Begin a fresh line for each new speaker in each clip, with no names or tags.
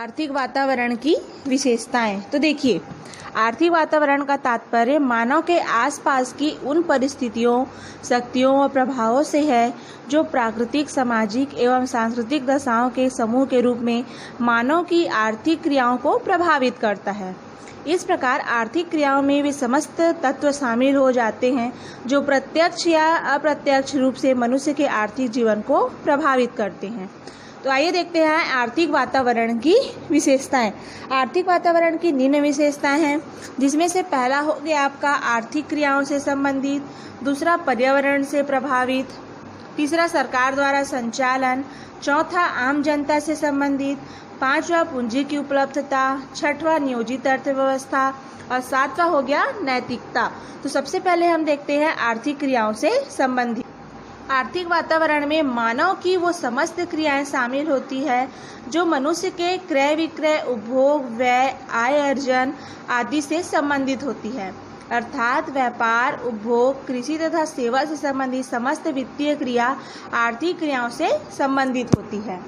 आर्थिक वातावरण की विशेषताएं। तो देखिए, आर्थिक वातावरण का तात्पर्य मानव के आसपास की उन परिस्थितियों, शक्तियों और प्रभावों से है जो प्राकृतिक, सामाजिक एवं सांस्कृतिक दशाओं के समूह के रूप में मानव की आर्थिक क्रियाओं को प्रभावित करता है। इस प्रकार आर्थिक क्रियाओं में वे समस्त तत्व शामिल हो जाते हैं जो प्रत्यक्ष या अप्रत्यक्ष रूप से मनुष्य के आर्थिक जीवन को प्रभावित करते हैं। तो आइए देखते हैं आर्थिक वातावरण की विशेषताएं। आर्थिक वातावरण की निम्न विशेषताएं हैं, जिसमें से पहला हो गया आपका आर्थिक क्रियाओं से संबंधित, दूसरा पर्यावरण से प्रभावित, तीसरा सरकार द्वारा संचालन, चौथा आम जनता से संबंधित, पांचवा पूंजी की उपलब्धता, छठवां नियोजित अर्थव्यवस्था और सातवां हो गया नैतिकता। तो सबसे पहले हम देखते हैं आर्थिक क्रियाओं से संबंधित। आर्थिक वातावरण में मानव की वो समस्त क्रियाएं शामिल होती है जो मनुष्य के क्रय विक्रय, उपभोग, व्यय, आय अर्जन आदि से संबंधित होती है। अर्थात व्यापार, उपभोग, कृषि तथा सेवा से संबंधित समस्त वित्तीय क्रिया आर्थिक क्रियाओं से संबंधित होती है।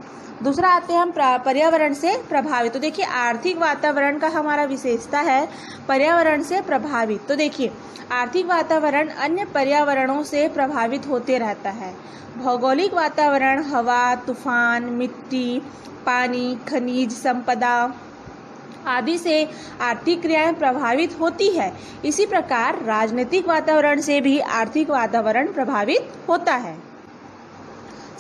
दूसरा आते हैं हम पर्यावरण से प्रभावित। तो देखिए, आर्थिक वातावरण का हमारा विशेषता है पर्यावरण से प्रभावित। तो देखिए, आर्थिक वातावरण अन्य पर्यावरणों से प्रभावित होते रहता है। भौगोलिक वातावरण हवा, तूफान, मिट्टी, पानी, खनिज संपदा आदि से आर्थिक क्रियाएं प्रभावित होती है। इसी प्रकार राजनीतिक वातावरण से भी आर्थिक वातावरण प्रभावित होता है।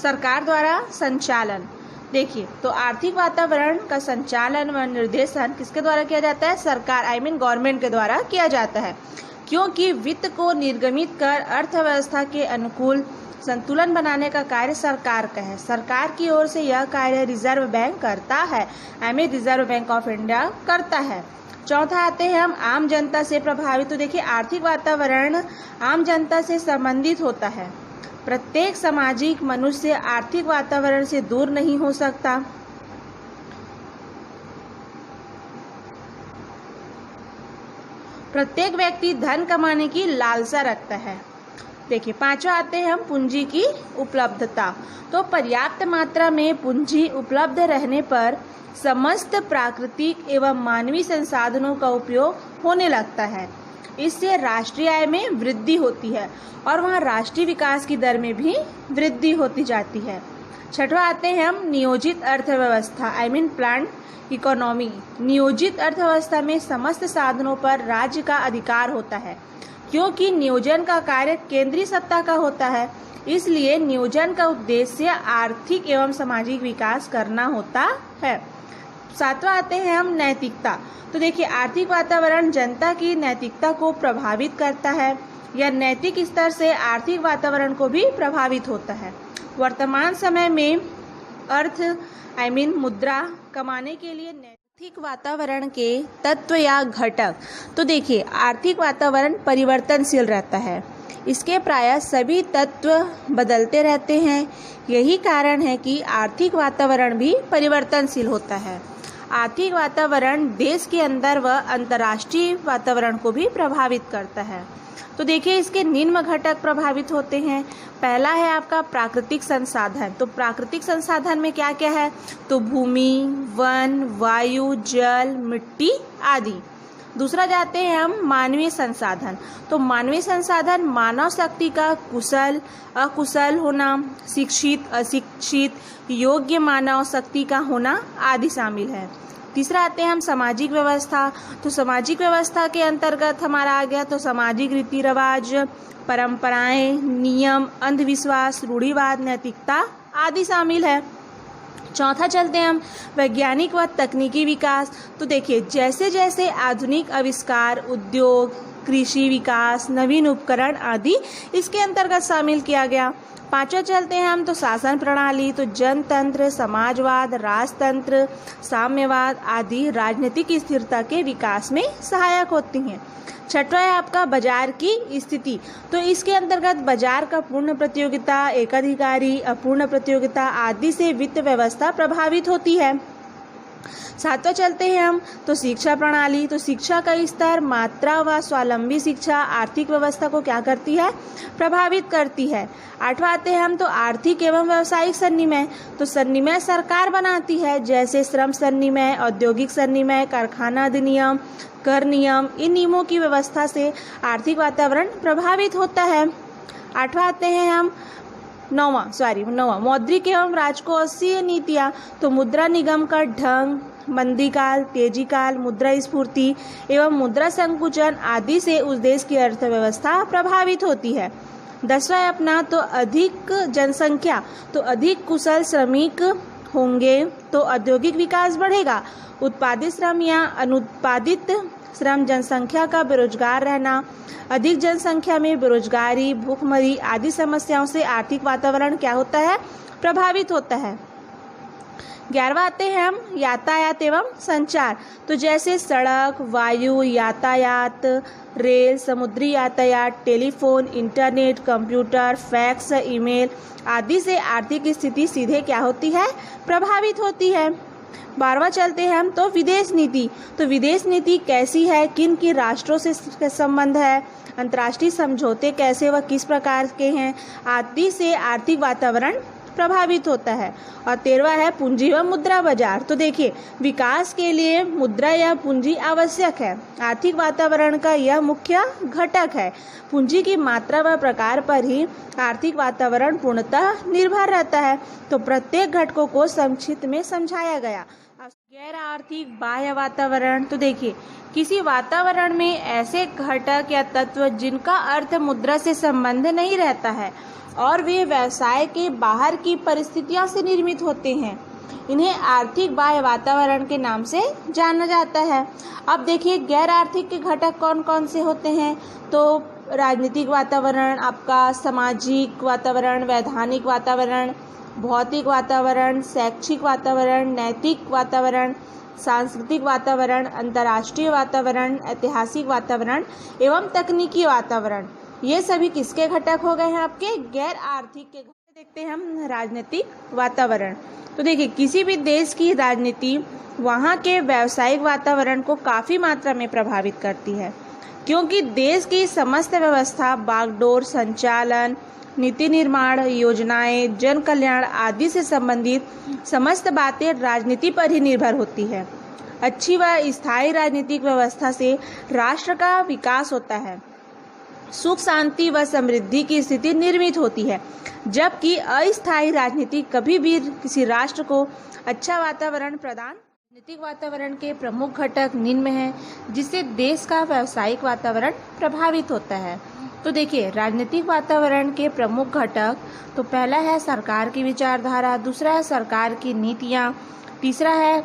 सरकार द्वारा संचालन। देखिए, तो आर्थिक वातावरण का संचालन व निर्देशन किसके द्वारा किया जाता है? सरकार गवर्नमेंट के द्वारा किया जाता है, क्योंकि वित्त को निर्गमित कर अर्थव्यवस्था के अनुकूल संतुलन बनाने का कार्य सरकार का है। सरकार की ओर से यह कार्य रिजर्व बैंक करता है, रिजर्व बैंक ऑफ इंडिया करता है। चौथा आते हैं हम आम जनता से प्रभावित। तो देखिए, आर्थिक वातावरण आम जनता से संबंधित होता है। प्रत्येक सामाजिक मनुष्य आर्थिक वातावरण से दूर नहीं हो सकता। प्रत्येक व्यक्ति धन कमाने की लालसा रखता है। देखिए, पांचवा आते हैं हम पूंजी की उपलब्धता। तो पर्याप्त मात्रा में पूंजी उपलब्ध रहने पर समस्त प्राकृतिक एवं मानवीय संसाधनों का उपयोग होने लगता है। इससे राष्ट्रीय आय में वृद्धि होती है और वहाँ राष्ट्रीय विकास की दर में भी वृद्धि होती जाती है। छठवा आते हैं हम नियोजित अर्थव्यवस्था, प्लान्ड इकोनॉमी। नियोजित अर्थव्यवस्था में समस्त साधनों पर राज्य का अधिकार होता है, क्योंकि नियोजन का कार्य केंद्रीय सत्ता का होता है। इसलिए नियोजन का उद्देश्य आर्थिक एवं सामाजिक विकास करना होता है। सातवां आते हैं हम नैतिकता। तो देखिए, आर्थिक वातावरण जनता की नैतिकता को प्रभावित करता है। यह नैतिक स्तर से आर्थिक वातावरण को भी प्रभावित होता है। वर्तमान समय में मुद्रा कमाने के लिए नैतिक वातावरण के तत्व या घटक। तो देखिए, आर्थिक वातावरण परिवर्तनशील रहता है। इसके प्रायः सभी तत्व बदलते रहते हैं। यही कारण है कि आर्थिक वातावरण भी परिवर्तनशील होता है। आर्थिक वातावरण देश के अंदर व अंतर्राष्ट्रीय वातावरण को भी प्रभावित करता है। तो देखिए, इसके निम्न घटक प्रभावित होते हैं। पहला है आपका प्राकृतिक संसाधन। तो प्राकृतिक संसाधन में क्या क्या है? तो भूमि, वन, वायु, जल, मिट्टी आदि। दूसरा जाते हैं हम मानवीय संसाधन। तो मानवीय संसाधन मानव शक्ति का कुशल अकुशल होना, शिक्षित अशिक्षित, योग्य मानव शक्ति का होना आदि शामिल है। तीसरा आते हैं हम सामाजिक व्यवस्था। तो सामाजिक व्यवस्था के अंतर्गत हमारा आ गया तो सामाजिक रीति रिवाज, परंपराएं, नियम, अंधविश्वास, रूढ़िवाद, नैतिकता आदि शामिल है। चौथा चलते हैं हम वैज्ञानिक व तकनीकी विकास। तो देखिए, जैसे जैसे आधुनिक आविष्कार, उद्योग, कृषि विकास, नवीन उपकरण आदि इसके अंतर्गत शामिल किया गया। पांचवा चलते हैं हम तो शासन प्रणाली। तो जनतंत्र, समाजवाद, राजतंत्र, साम्यवाद आदि राजनीतिक स्थिरता के विकास में सहायक होती हैं। छठवा है आपका बाजार की स्थिति। तो इसके अंतर्गत बाजार का पूर्ण प्रतियोगिता, एकाधिकारी, अपूर्ण प्रतियोगिता आदि से वित्त व्यवस्था प्रभावित होती है। सातवां चलते हैं हम तो शिक्षा प्रणाली। तो शिक्षा का स्तर, मात्रा व स्वावलंबी शिक्षा आर्थिक व्यवस्था को क्या करती है, प्रभावित करती है। आठवां आते हैं हम तो आर्थिक एवं व्यावसायिक सन्निमय। तो सन्निमय सरकार बनाती है, जैसे श्रम सन्निमय, औद्योगिक सन्निमय, कारखाना अधिनियम, कर नियम। इन नियमों की व्यवस्था से आर्थिक वातावरण प्रभावित होता है। आठवां आते हैं हम नौवां मौद्रिक एवं राजकोषीय नीतियाँ। तो मुद्रा निगम का ढंग, मंदी काल, तेजी काल, मुद्रा स्फूर्ति एवं मुद्रा संकुचन आदि से उस देश की अर्थव्यवस्था प्रभावित होती है। 10वां है अपना तो अधिक जनसंख्या। तो अधिक कुशल श्रमिक होंगे तो औद्योगिक विकास बढ़ेगा। उत्पादित श्रम या अनुत्पादित श्रम, जनसंख्या का बेरोजगार रहना, अधिक जनसंख्या में बेरोजगारी, भूखमरी आदि समस्याओं से आर्थिक वातावरण क्या होता है, प्रभावित होता है। 11वां आते हैं हम यातायात एवं संचार। तो जैसे सड़क, वायु यातायात, रेल, समुद्री यातायात, telephone, internet, computer, fax, email आदि से आर्थिक स्थिति सीधे क्या होती है, प्रभावित होती है। 12वां चलते हैं हम तो विदेश नीति। तो विदेश नीति कैसी है, किन किन राष्ट्रों से संबंध है, अंतर्राष्ट्रीय समझौते कैसे व किस प्रकार के हैं आदि से आर्थिक वातावरण प्रभावित होता है। और 13वां है पूंजी व मुद्रा बाजार। तो देखिए, विकास के लिए मुद्रा या पूंजी आवश्यक है। आर्थिक वातावरण का यह मुख्य घटक है। पूंजी की मात्रा व प्रकार पर ही आर्थिक वातावरण पूर्णतः निर्भर रहता है। तो प्रत्येक घटकों को संक्षिप्त में समझाया गया। गैर आर्थिक बाह्य वातावरण। तो देखिए, किसी वातावरण में ऐसे घटक या तत्व जिनका अर्थ मुद्रा से संबंध नहीं रहता है और वे व्यवसाय के बाहर की परिस्थितियों से निर्मित होते हैं, इन्हें आर्थिक बाह्य वातावरण के नाम से जाना जाता है। अब देखिए, गैर आर्थिक के घटक कौन कौन से होते हैं। तो राजनीतिक वातावरण, आपका सामाजिक वातावरण, वैधानिक वातावरण, भौतिक वातावरण, शैक्षिक वातावरण, नैतिक वातावरण, सांस्कृतिक वातावरण, अंतर्राष्ट्रीय वातावरण, ऐतिहासिक वातावरण एवं तकनीकी वातावरण। ये सभी किसके घटक हो गए हैं, आपके गैर आर्थिक के घटक। देखते हैं हम राजनीतिक वातावरण। तो देखिए, किसी भी देश की राजनीति वहाँ के व्यावसायिक वातावरण को काफ़ी मात्रा में प्रभावित करती है, क्योंकि देश की समस्त व्यवस्था, बागडोर, संचालन, नीति निर्माण, योजनाएं, जन कल्याण आदि से संबंधित समस्त बातें राजनीति पर ही निर्भर होती है। अच्छी व स्थायी राजनीतिक व्यवस्था से राष्ट्र का विकास होता है, सुख शांति व समृद्धि की स्थिति निर्मित होती है, जबकि अस्थायी राजनीति कभी भी किसी राष्ट्र को अच्छा वातावरण प्रदान। राजनीतिक वातावरण के प्रमुख घटक निम्न में हैं, जिससे देश का व्यावसायिक वातावरण प्रभावित होता है। तो देखिए, राजनीतिक वातावरण के प्रमुख घटक, तो पहला है सरकार की विचारधारा, दूसरा है सरकार की नीतियाँ, तीसरा है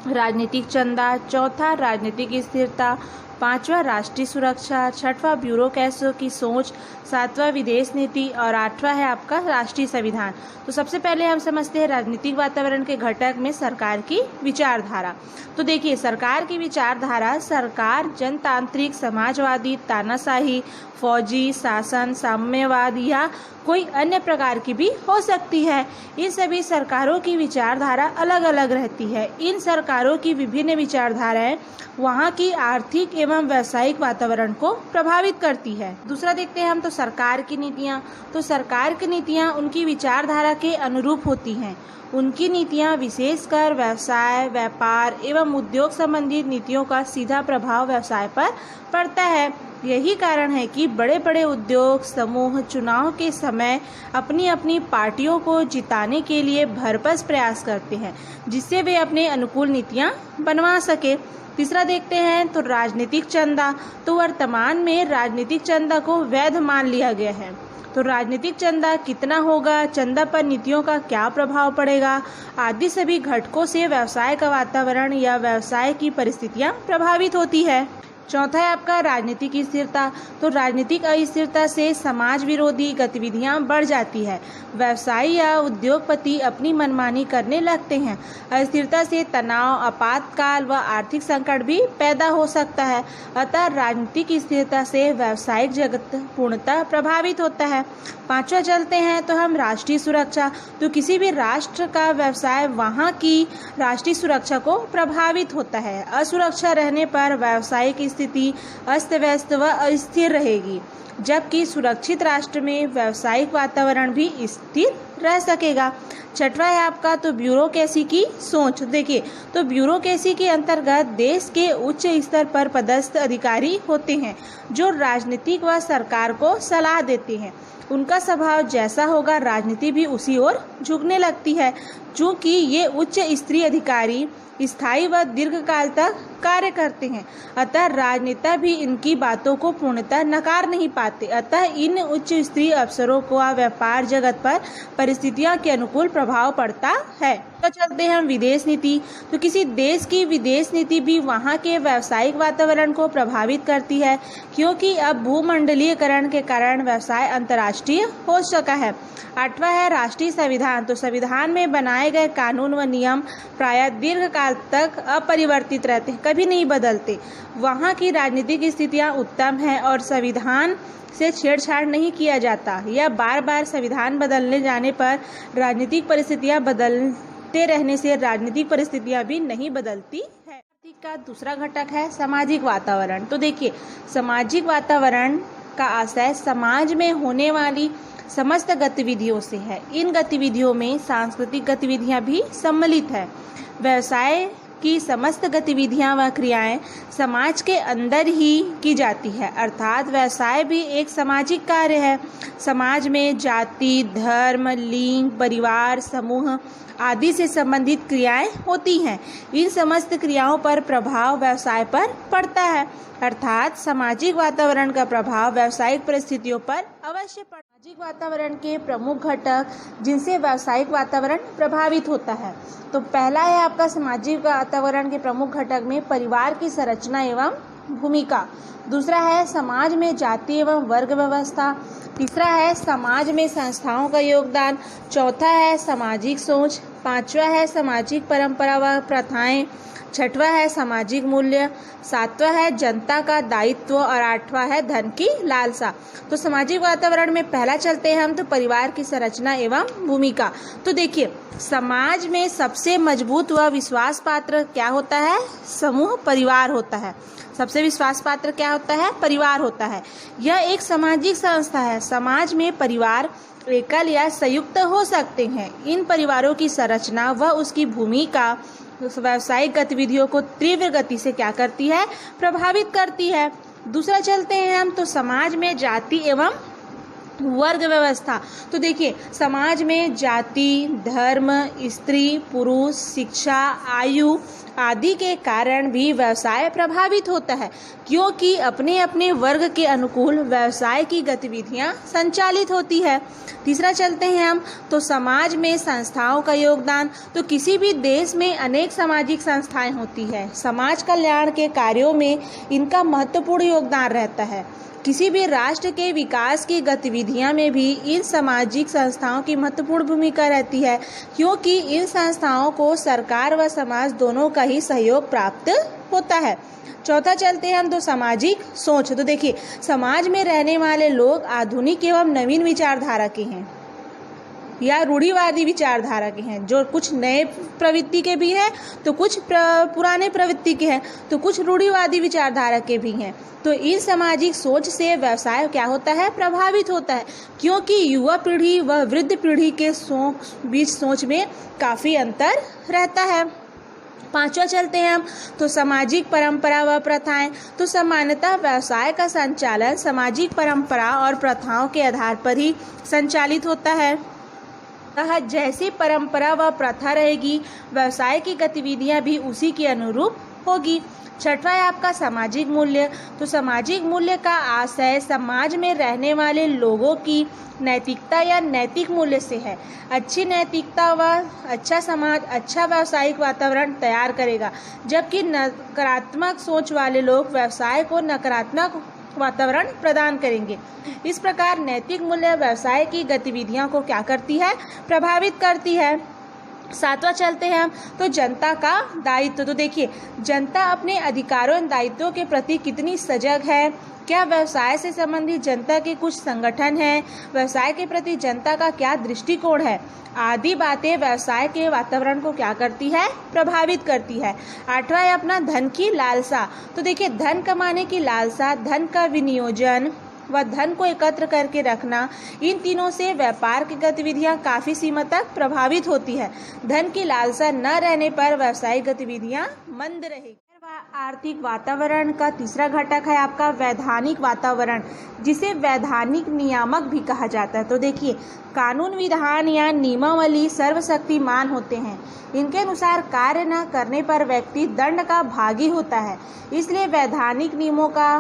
राजनीतिक चंदा, चौथा राजनीतिक स्थिरता, पांचवां राष्ट्रीय सुरक्षा, छठवां ब्यूरोक्रेसी की सोच, सातवां विदेश नीति और आठवां है आपका राष्ट्रीय संविधान। तो सबसे पहले हम समझते हैं राजनीतिक वातावरण के घटक में सरकार की विचारधारा। तो देखिए, सरकार की विचारधारा, सरकार जनतांत्रिक, समाजवादी, तानाशाही, फौजी शासन, साम्यवाद या कोई अन्य प्रकार की भी हो सकती है। इन सभी सरकारों की विचारधारा अलग अलग रहती है। इन सरकारों की विभिन्न विचारधाराएं वहाँ की आर्थिक एवं व्यावसायिक वातावरण को प्रभावित करती है। दूसरा देखते हैं हम तो सरकार की नीतियाँ। तो सरकार की नीतियाँ उनकी विचारधारा के अनुरूप होती हैं। उनकी नीतियाँ विशेषकर व्यवसाय, व्यापार एवं उद्योग संबंधित नीतियों का सीधा प्रभाव व्यवसाय पर पड़ता है। यही कारण है कि बड़े बड़े उद्योग समूह चुनाव के समय अपनी अपनी पार्टियों को जिताने के लिए भरपूर प्रयास करते हैं, जिससे वे अपने अनुकूल नीतियाँ बनवा सके। तीसरा देखते हैं तो राजनीतिक चंदा। तो वर्तमान में राजनीतिक चंदा को वैध मान लिया गया है। तो राजनीतिक चंदा कितना होगा, चंदा पर नीतियों का क्या प्रभाव पड़ेगा आदि सभी घटकों से व्यवसाय का वातावरण या व्यवसाय की परिस्थितियां प्रभावित होती है। चौथा है आपका राजनीतिक स्थिरता। तो राजनीतिक अस्थिरता से समाज विरोधी गतिविधियां बढ़ जाती है। व्यवसायी या उद्योगपति अपनी मनमानी करने लगते हैं। अस्थिरता से तनाव, आपातकाल व आर्थिक संकट भी पैदा हो सकता है। अतः राजनीतिक स्थिरता से व्यावसायिक जगत पूर्णतः प्रभावित होता है। पांचवा चलते हैं तो हम राष्ट्रीय सुरक्षा। तो किसी भी राष्ट्र का व्यवसाय वहां की राष्ट्रीय सुरक्षा को प्रभावित होता है। असुरक्षा रहने पर व्यावसायिक स्थिति अस्त व्यस्त व अस्थिर रहेगी, जबकि सुरक्षित राष्ट्र में व्यावसायिक वातावरण भी स्थिर रह सकेगा। छठवां है आपका तो ब्यूरोक्रेसी की सोच। देखिए, तो ब्यूरोक्रेसी के अंतर्गत देश के उच्च स्तर पर पदस्थ अधिकारी होते हैं जो राजनीतिक व सरकार को सलाह देते हैं। उनका स्वभाव जैसा होगा, राजनीति भी उसी ओर झुकने लगती है। चूँकि ये उच्च स्तरीय अधिकारी स्थायी व दीर्घकाल तक कार्य करते हैं, अतः राजनेता भी इनकी बातों को पूर्णतः नकार नहीं पाते। अतः इन उच्च स्तरीय अफसरों को व्यापार जगत पर परिस्थितियों के अनुकूल प्रभाव पड़ता है। तो चलते हैं हम विदेश नीति। तो किसी देश की विदेश नीति भी वहां के व्यावसायिक वातावरण को प्रभावित करती है, क्योंकि अब भूमंडलीयकरण के कारण व्यवसाय अंतर्राष्ट्रीय हो सका है। आठवां है राष्ट्रीय संविधान। तो संविधान में बनाए गए कानून व नियम प्रायः दीर्घकाल तक अपरिवर्तित रहते हैं, कभी नहीं बदलते। वहाँ की राजनीतिक स्थितियाँ उत्तम हैं और संविधान से छेड़छाड़ नहीं किया जाता। यह बार बार संविधान बदलने जाने पर राजनीतिक परिस्थितियाँ बदलते रहने से राजनीतिक परिस्थितियाँ भी नहीं बदलती है। का दूसरा घटक है सामाजिक वातावरण। तो देखिए, सामाजिक वातावरण का आशय समाज में होने वाली समस्त गतिविधियों से है। इन गतिविधियों में सांस्कृतिक गतिविधियां भी सम्मिलित है। व्यवसाय की समस्त गतिविधियां व क्रियाएं समाज के अंदर ही की जाती है, अर्थात व्यवसाय भी एक सामाजिक कार्य है। समाज में जाति, धर्म, लिंग, परिवार, समूह आदि से संबंधित क्रियाएं होती हैं। इन समस्त क्रियाओं पर प्रभाव व्यवसाय पर पड़ता है, अर्थात सामाजिक वातावरण का प्रभाव व्यावसायिक परिस्थितियों पर अवश्य पड़ता है। सामाजिक वातावरण के प्रमुख घटक जिनसे व्यावसायिक वातावरण प्रभावित होता है। तो पहला है आपका सामाजिक वातावरण के प्रमुख घटक में परिवार की संरचना एवं भूमिका। दूसरा है समाज में जाति एवं वर्ग व्यवस्था। तीसरा है समाज में संस्थाओं का योगदान। चौथा है सामाजिक सोच। पांचवा है सामाजिक परंपरा व प्रथाएं। छठवां है सामाजिक मूल्य। सातवां है जनता का दायित्व और आठवां है धन की लालसा। तो सामाजिक वातावरण में पहला चलते हैं हम तो परिवार की संरचना एवं भूमिका। तो देखिए, समाज में सबसे मजबूत व विश्वास पात्र क्या होता है? समूह परिवार होता है। सबसे विश्वास पात्र क्या होता है? परिवार होता है। यह एक सामाजिक संस्था है। समाज में परिवार एकल या संयुक्त हो सकते हैं। इन परिवारों की संरचना व उसकी भूमिका व्यावसायिक गतिविधियों को तीव्र गति से क्या करती है? प्रभावित करती है। दूसरा चलते हैं हम तो समाज में जाति एवं वर्ग व्यवस्था। तो देखिए, समाज में जाति, धर्म, स्त्री, पुरुष, शिक्षा, आयु आदि के कारण भी व्यवसाय प्रभावित होता है, क्योंकि अपने अपने वर्ग के अनुकूल व्यवसाय की गतिविधियां संचालित होती है। तीसरा चलते हैं हम तो समाज में संस्थाओं का योगदान। तो किसी भी देश में अनेक सामाजिक संस्थाएं होती है। समाज कल्याण के कार्यों में इनका महत्वपूर्ण योगदान रहता है। किसी भी राष्ट्र के विकास की गतिविधियां में भी इन सामाजिक संस्थाओं की महत्वपूर्ण भूमिका रहती है, क्योंकि इन संस्थाओं को सरकार व समाज दोनों का ही सहयोग प्राप्त होता है। चौथा चलते हैं हम तो सामाजिक सोच। तो देखिए, समाज में रहने वाले लोग आधुनिक एवं नवीन विचारधारा के हैं या रूढ़िवादी विचारधारा के हैं। जो कुछ नए प्रवृत्ति के भी हैं तो कुछ पुराने प्रवृत्ति के हैं, तो कुछ रूढ़िवादी विचारधारा के भी हैं। तो इन सामाजिक सोच से व्यवसाय क्या होता है? प्रभावित होता है, क्योंकि युवा पीढ़ी व वृद्ध पीढ़ी के बीच सोच में काफ़ी अंतर रहता है। पांचवा चलते हैं हम तो सामाजिक परंपरा व प्रथाएं। तो सामान्यतः व्यवसाय का संचालन सामाजिक परंपरा और प्रथाओं के आधार पर ही संचालित होता है। जैसी परंपरा व प्रथा रहेगी, व्यवसाय की गतिविधियां भी उसी के अनुरूप होगी। छठवां है आपका सामाजिक मूल्य। तो सामाजिक मूल्य का आशय समाज में रहने वाले लोगों की नैतिकता या नैतिक मूल्य से है। अच्छी नैतिकता व अच्छा समाज अच्छा व्यावसायिक वातावरण तैयार करेगा, जबकि नकारात्मक सोच वाले लोग व्यवसाय को नकारात्मक वातावरण प्रदान करेंगे। इस प्रकार नैतिक मूल्य व्यवसाय की गतिविधियों को क्या करती है, प्रभावित करती है। सातवां चलते हैं हम, तो जनता का दायित्व। तो देखिए, जनता अपने अधिकारों एवं दायित्वों के प्रति कितनी सजग है। क्या व्यवसाय से संबंधित जनता के कुछ संगठन हैं, व्यवसाय के प्रति जनता का क्या दृष्टिकोण है, आदि बातें व्यवसाय के वातावरण को क्या करती है, प्रभावित करती है। आठवां है अपना धन की लालसा। तो देखिए, धन कमाने की लालसा, धन का विनियोजन व धन को एकत्र करके रखना, इन तीनों से व्यापार की गतिविधियां काफी सीमा तक प्रभावित होती है। धन की लालसा न रहने पर व्यावसायिक गतिविधियां मंद रहेगी। आर्थिक वातावरण का तीसरा घटक है आपका वैधानिक वातावरण, जिसे वैधानिक नियामक भी कहा जाता है। तो देखिए, कानून विधान या नियमावली सर्वशक्तिमान होते हैं। इनके अनुसार कार्य न करने पर व्यक्ति दंड का भागी होता है। इसलिए वैधानिक नियमों का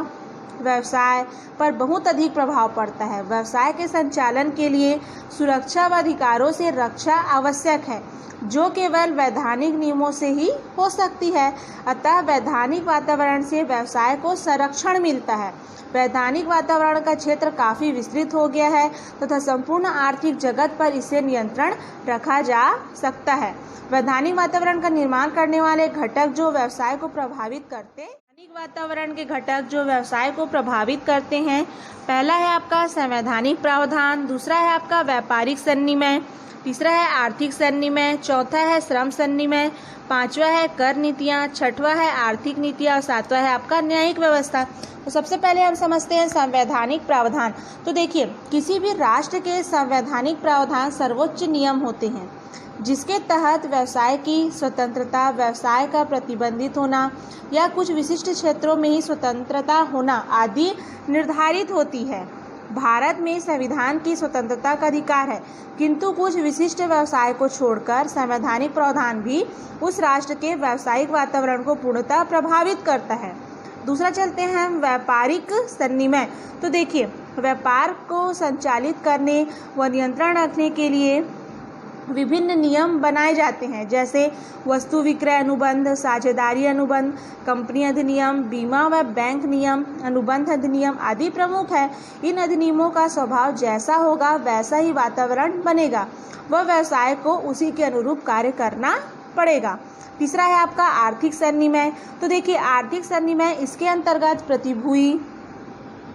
व्यवसाय पर बहुत अधिक प्रभाव पड़ता है। व्यवसाय के संचालन के लिए सुरक्षा व अधिकारों से रक्षा आवश्यक है, जो केवल वैधानिक नियमों से ही हो सकती है। अतः वैधानिक वातावरण से व्यवसाय को संरक्षण मिलता है। वैधानिक वातावरण का क्षेत्र काफी विस्तृत हो गया है तथा संपूर्ण आर्थिक जगत पर इसे नियंत्रण रखा जा सकता है। वैधानिक वातावरण का निर्माण करने वाले घटक जो व्यवसाय को प्रभावित करते हैं, वैधानिक वातावरण के घटक जो व्यवसाय को प्रभावित करते हैं, पहला है आपका संवैधानिक प्रावधान, दूसरा है आपका व्यापारिक सन्निमय, तीसरा है आर्थिक सन्निमय, चौथा है श्रम सन्निमय, पांचवा है कर नीतियाँ, छठवां है आर्थिक नीतियाँ और सातवां है आपका न्यायिक व्यवस्था। तो सबसे पहले हम समझते हैं संवैधानिक प्रावधान। तो देखिए, किसी भी राष्ट्र के संवैधानिक प्रावधान सर्वोच्च नियम होते हैं, जिसके तहत व्यवसाय की स्वतंत्रता, व्यवसाय का प्रतिबंधित होना या कुछ विशिष्ट क्षेत्रों में ही स्वतंत्रता होना आदि निर्धारित होती है। भारत में संविधान की स्वतंत्रता का अधिकार है, किंतु कुछ विशिष्ट व्यवसाय को छोड़कर संवैधानिक प्रावधान भी उस राष्ट्र के व्यावसायिक वातावरण को पूर्णतः प्रभावित करता है। दूसरा चलते हैं हम व्यापारिक सन्निमय। तो देखिए, व्यापार को संचालित करने व नियंत्रण रखने के लिए विभिन्न नियम बनाए जाते हैं, जैसे वस्तु विक्रय अनुबंध, साझेदारी अनुबंध, कंपनी अधिनियम, बीमा व बैंक नियम, अनुबंध अधिनियम आदि प्रमुख है। इन अधिनियमों का स्वभाव जैसा होगा वैसा ही वातावरण बनेगा व व्यवसाय को उसी के अनुरूप कार्य करना पड़ेगा। तीसरा है आपका आर्थिक सन्निमय। तो देखिए, आर्थिक सन्निमय इसके अंतर्गत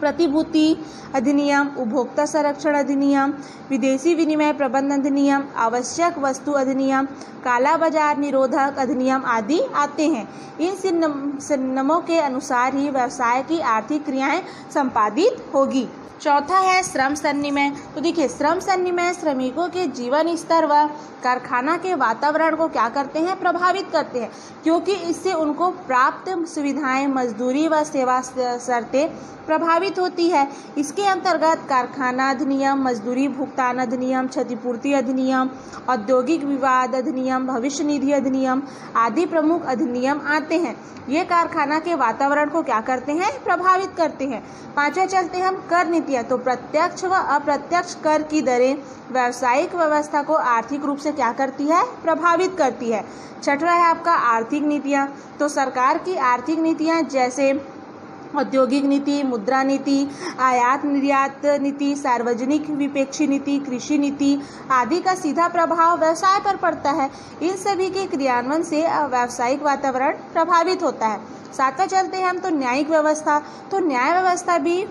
प्रतिभूति अधिनियम, उपभोक्ता संरक्षण अधिनियम, विदेशी विनिमय प्रबंध अधिनियम, आवश्यक वस्तु अधिनियम, काला बाजार निरोधक अधिनियम आदि आते हैं। इन नियमों के अनुसार ही व्यवसाय की आर्थिक क्रियाएं संपादित होगी। चौथा है श्रम सन्निमय। तो देखिए, श्रम सन्निमय श्रमिकों के जीवन स्तर व कारखाना के वातावरण को क्या करते हैं, प्रभावित करते हैं, क्योंकि इससे उनको प्राप्त सुविधाएं, मजदूरी व सेवा शर्तें प्रभावित होती है। इसके अंतर्गत कारखाना अधिनियम, मजदूरी भुगतान अधिनियम, क्षतिपूर्ति अधिनियम, औद्योगिक विवाद अधिनियम, भविष्य निधि अधिनियम आदि प्रमुख अधिनियम आते हैं। ये कारखाना के वातावरण को क्या करते हैं, प्रभावित करते हैं। पांचवा चलते हैं हम कर नीतियाँ। तो प्रत्यक्ष व अप्रत्यक्ष कर की दरें व्यावसायिक व्यवस्था को आर्थिक रूप से क्या करती है, प्रभावित करती है। छठवां है आपका आर्थिक नीतियाँ। तो सरकार की आर्थिक नीतियाँ जैसे औद्योगिक नीति, मुद्रा नीति, आयात निर्यात नीति, सार्वजनिक विपेक्षी नीति, कृषि नीति आदि का सीधा प्रभाव व्यवसाय पर पड़ता है। इन सभी के क्रियान्वयन से व्यावसायिक वातावरण प्रभावित होता है। सातवां चलते हैं हम, तो न्यायिक व्यवस्था। तो न्याय व्यवस्था भी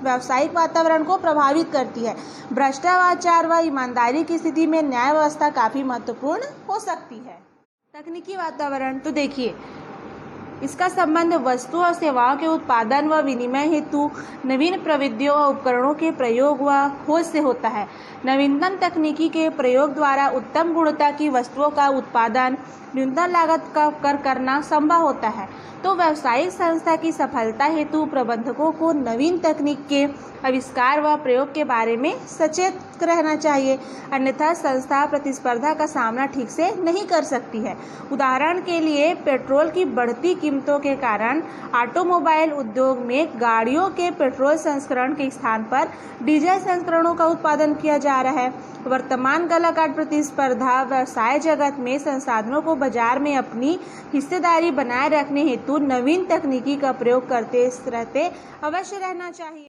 व्यावसायिक वातावरण को प्रभावित करती है। भ्रष्टाचार व ईमानदारी की स्थिति में न्याय व्यवस्था काफी महत्वपूर्ण हो सकती है। तकनीकी वातावरण। तो देखिए, इसका संबंध वस्तु और सेवाओं के उत्पादन व विनिमय हेतु नवीन प्रविधियों व उपकरणों के प्रयोग व खोज से होता है। नवीनतम तकनीकी के प्रयोग द्वारा उत्तम गुणवत्ता की वस्तुओं का उत्पादन न्यूनतम लागत का करना संभव होता है। तो व्यावसायिक संस्था की सफलता हेतु प्रबंधकों को नवीन तकनीक के आविष्कार व प्रयोग के बारे में सचेत रहना चाहिए, अन्यथा संस्था प्रतिस्पर्धा का सामना ठीक से नहीं कर सकती है। उदाहरण के लिए, पेट्रोल की बढ़ती कीमत कीमतों के कारण ऑटोमोबाइल उद्योग में गाड़ियों के पेट्रोल संस्करण के स्थान पर डीजल संस्करणों का उत्पादन किया जा रहा है। वर्तमान कलाकार प्रतिस्पर्धा व्यवसाय जगत में संसाधनों को बाजार में अपनी हिस्सेदारी बनाए रखने हेतु नवीन तकनीकी का प्रयोग करते रहते अवश्य रहना चाहिए।